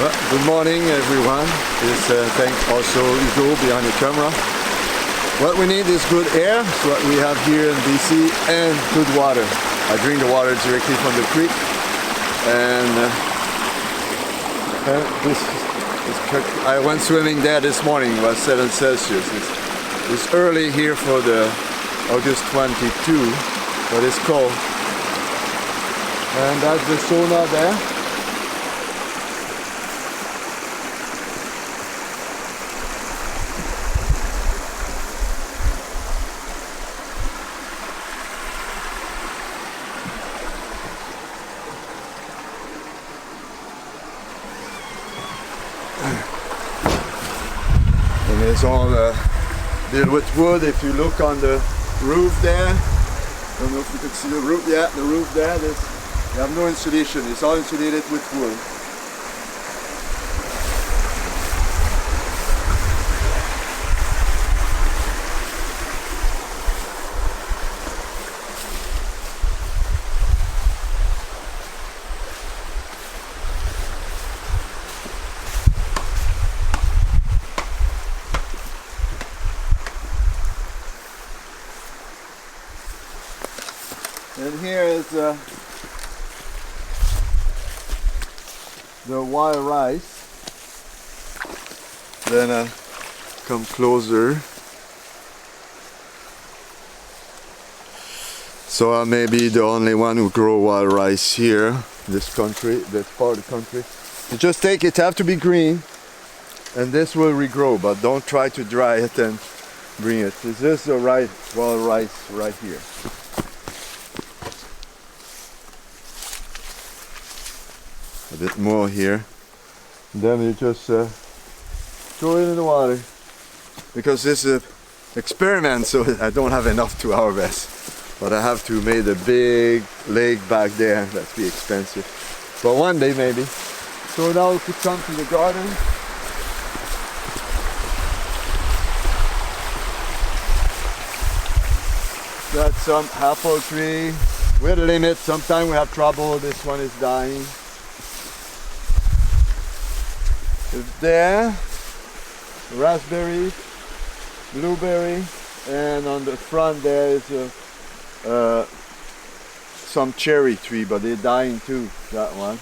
Well, good morning everyone. This thank also Hugo behind the camera. What we need is good air. It's what we have here in BC, and good water. I drink the water directly from the creek, and I went swimming there this morning. It was 7 Celsius. It's early here for the August 22, but it's cold. And that's the sauna there. And it's all built with wood. If you look on the roof there, I don't know if you can see the roof. Yeah, the roof there. You have no insulation. It's all insulated with wood. And here is the wild rice. Then come closer. So I may be the only one who grow wild rice here, this country, this part of the country. You just take it, have to be green, and this will regrow, but don't try to dry it and bring it. This is the right wild rice right here. A bit more here. Then you just throw it in the water, because this is an experiment, so I don't have enough to harvest, but I have to make a big lake back there. That'd be expensive, but one day maybe. So now we could come to the garden. Got some apple tree. We're the limit. Sometimes we have trouble. This one is dying. There, raspberry, blueberry, and on the front there is some cherry tree, but they're dying too, that one.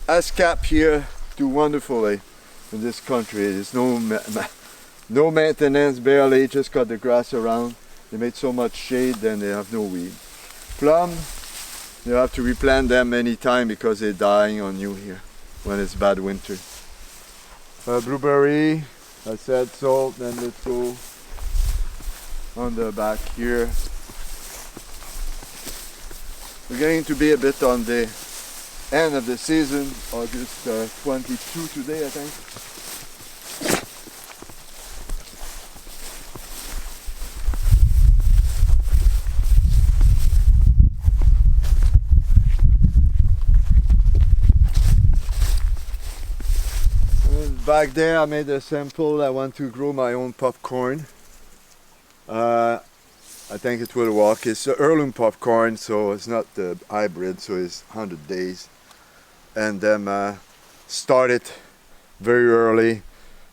ASCAP here do wonderfully in this country. There's no maintenance, barely, just cut the grass around. They made so much shade, then they have no weed. Plum, you have to replant them many times because they're dying on you here when it's bad winter. Blueberry, I said so. Then let's go on the back here. We're going to be a bit on the end of the season, August 22 today, I think. Back there I made a sample. I want to grow my own popcorn. I think it will work. It's an heirloom popcorn, so it's not the hybrid, so it's 100 days. And then start it very early,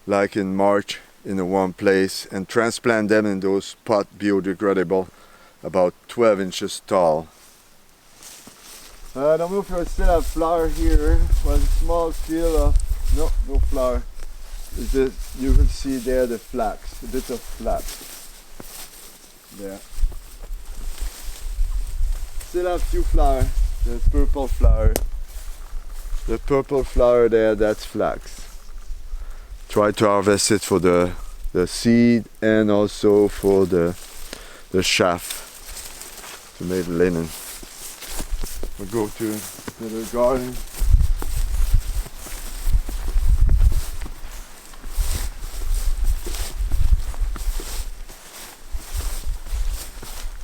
like in March, in a warm place, and transplant them in those pot biodegradable, about 12 inches tall. I don't know if I still have flower here, but a small field of no flower. You can see there the flax, a bit of flax. There. Still have few flowers. The purple flower. The purple flower there, that's flax. Try to harvest it for the seed and also for the chaff to make linen. We'll go to the garden.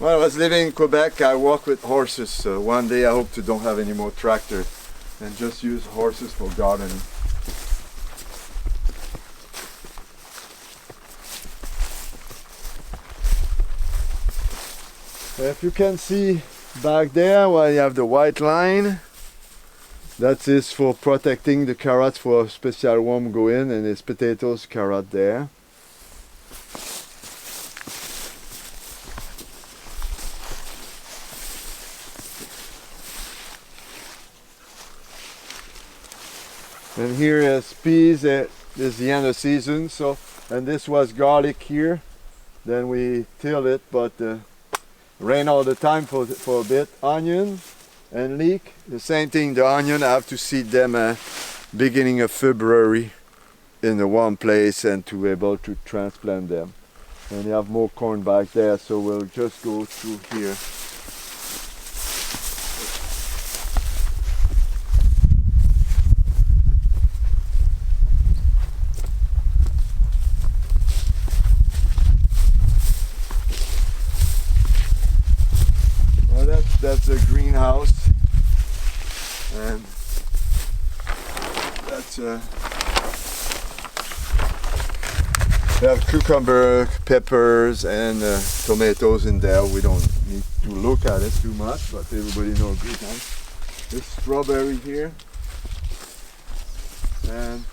When I was living in Quebec, I walked with horses. One day I hope to don't have any more tractor and just use horses for gardening. If you can see back there where you have the white line, that is for protecting the carrots for special worm go in, and it's potatoes, carrot there. And here is peas. This is the end of season, so, and this was garlic here. Then we till it, but rain all the time for a bit. Onion and leek, the same thing. The onion, I have to seed them beginning of February in the one place and to be able to transplant them. And you have more corn back there, so we'll just go through here. That's a greenhouse, and that's we have cucumber, peppers, and tomatoes in there. We don't need to look at it too much, but everybody knows greenhouse. There's strawberry here, and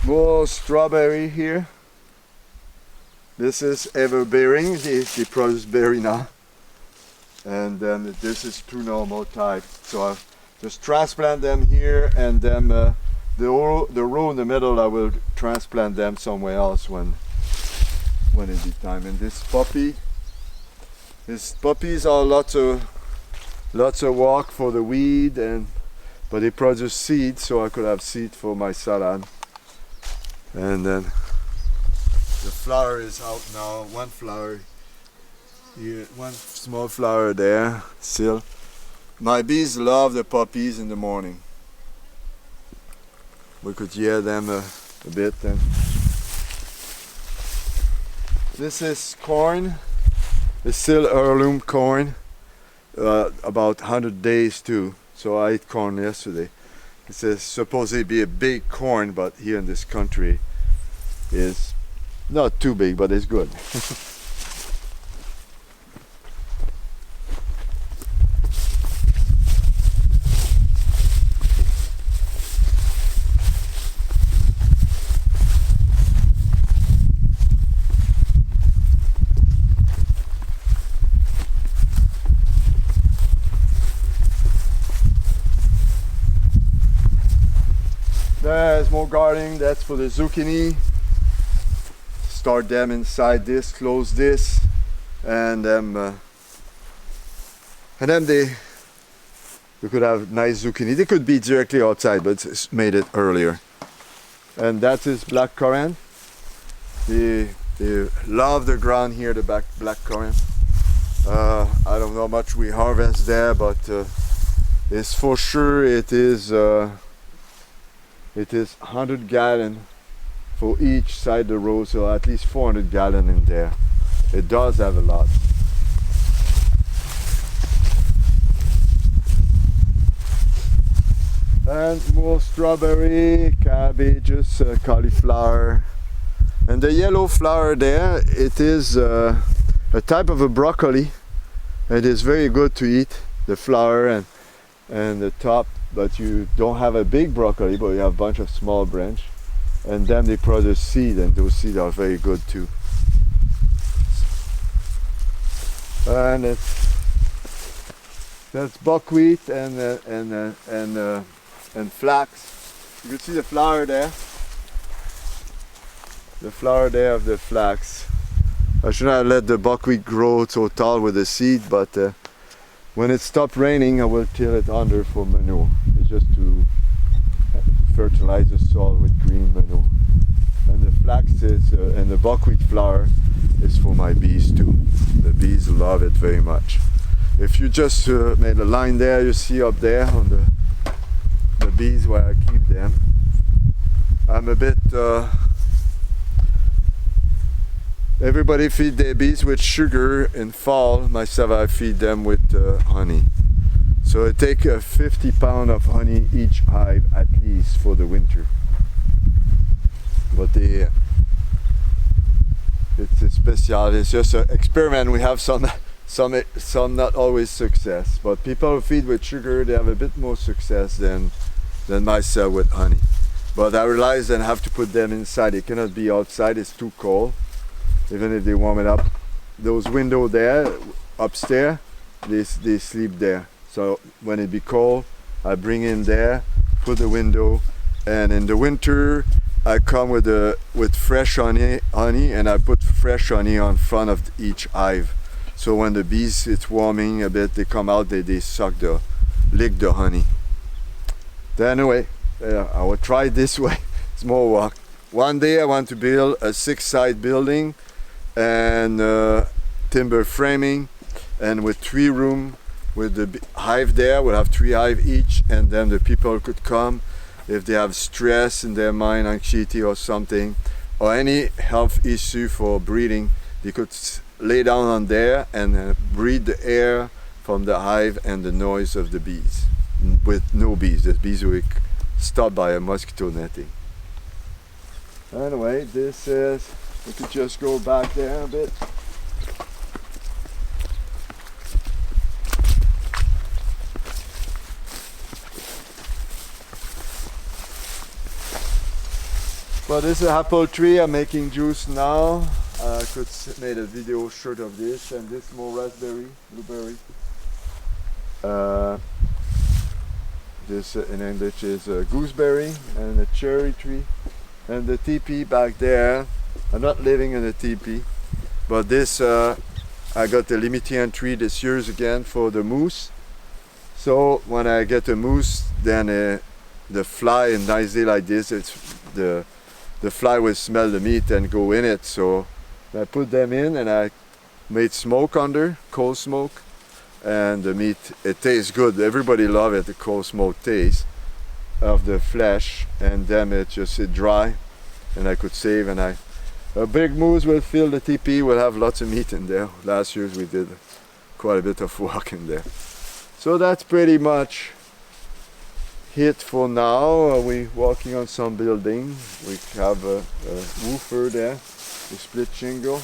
more strawberry here. This is everbearing. They produce berry now. And then this is two normal type. So I just transplant them here, and then the row in the middle I will transplant them somewhere else when it be time. And these poppies are lots of work for the weed, but they produce seed, so I could have seed for my salad. And then the flower is out now. One flower here, one small flower there still. My bees love the poppies in the morning. We could hear them a bit. And this is corn. It's still heirloom corn, about 100 days too. So I ate corn yesterday. It's supposed to be a big corn, but here in this country is not too big, but it's good. There's more gardening. That's for the zucchini. Start them inside this, close this, and then we could have nice zucchini. They could be directly outside, but it's made it earlier. And that is black currant. They love the ground here, the black currant. I don't know how much we harvest there, but it's for sure it is 100 gallon for each side of the row, so at least 400 gallon in there. It does have a lot. And more strawberry, cabbages, cauliflower. And the yellow flower there, it is a type of a broccoli. It is very good to eat, the flower and the top, but you don't have a big broccoli, but you have a bunch of small branch. And then they produce seed, and those seeds are very good too. And that's buckwheat and flax. You can see the flower there. The flower there of the flax. I should not let the buckwheat grow so tall with the seed, but when it stops raining, I will till it under for manure. It's just to fertilize the soil with green manure. And the flax is, and the buckwheat flour is for my bees too. The bees love it very much. If you just made a line there, you see up there on the bees where I keep them. I'm a bit, everybody feed their bees with sugar in fall. Myself, I feed them with honey. So I take 50 pounds of honey each hive at least for the winter. but it's a special. It's just an experiment. We have some not always success, but people who feed with sugar, they have a bit more success than myself with honey. But I realized that I have to put them inside. They cannot be outside, it's too cold. Even if they warm it up. Those windows there, upstairs, they sleep there. So when it be cold, I bring in there, put the window, and in the winter, I come with fresh honey, and I put fresh honey on front of each hive. So when the bees, it's warming a bit, they come out, they lick the honey. Then anyway, I will try it this way. It's more work. One day I want to build a 6-side building and timber framing, and with 3 rooms with the hive there. We'll have 3 hives each, and then the people could come if they have stress in their mind, anxiety or something, or any health issue for breathing. They could lay down on there and breathe the air from the hive and the noise of the bees. With no bees, the bees will stopped by a mosquito netting. Anyway, this is, we could just go back there a bit. Well, this is an apple tree. I'm making juice now. I could made a video short of this, and this more raspberry, blueberry. This in English is a gooseberry, and a cherry tree, and the teepee back there. I'm not living in a teepee, but this I got the limited tree this year again for the moose. So when I get a moose, then the fly, in nice day like this, it's the fly will smell the meat and go in it. So I put them in, and I made smoke under, cold smoke. And the meat, it tastes good. Everybody love it, the cold smoke taste of the flesh, and then it dry, and I could save. And a big moose will fill the teepee, will have lots of meat in there. Last year we did quite a bit of work in there. So that's pretty much it for now. We walking on some building. We have a woofer there, a split shingle.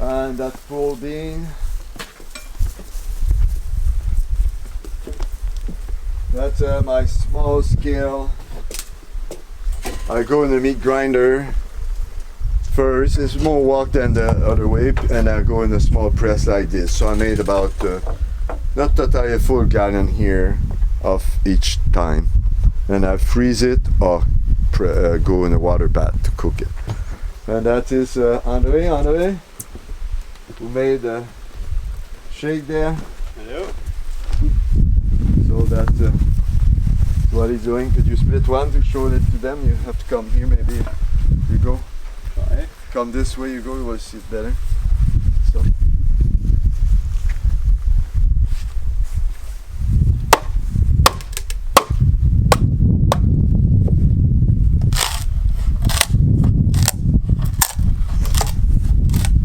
And that pole bean, that's my small scale. I go in the meat grinder first. It's more work than the other way, and I go in a small press like this. So I made about not totally a full gallon here of each time, and I freeze it or go in a water bath to cook it. And that is Andre, who made a shake there. Hello. So that's what he's doing. Could you split one to show it to them? You have to come here, maybe. You go. Right. Come this way, you go, you will see it better. So.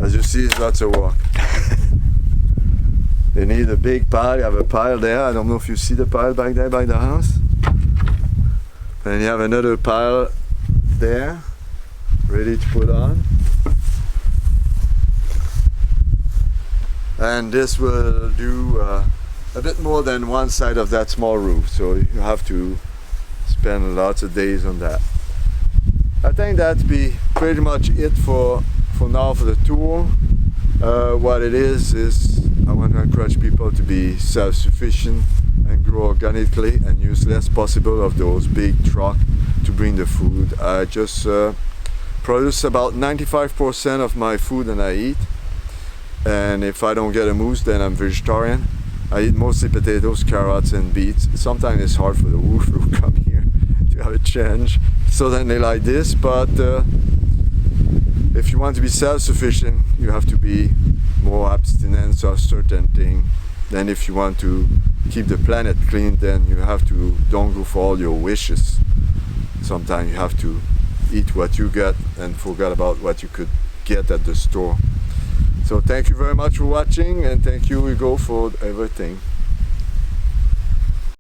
As you see, it's lots of work. They need a big pile. You have a pile there. I don't know if you see the pile back there by the house. And you have another pile there, ready to put on. And this will do a bit more than one side of that small roof. So you have to spend lots of days on that. I think that'd be pretty much it for now for the tour. What it is I want to encourage people to be self-sufficient and grow organically and use less possible of those big trucks to bring the food. I just produce about 95% of my food that I eat, and if I don't get a moose, then I'm vegetarian. I eat mostly potatoes, carrots and beets. Sometimes it's hard for the wolf to come here to have a change, so then they like this, but if you want to be self-sufficient, you have to be more abstinence of certain things. Then if you want to keep the planet clean, then you have to don't go for all your wishes. Sometimes you have to eat what you get and forget about what you could get at the store. So thank you very much for watching, and thank you, Hugo, for everything.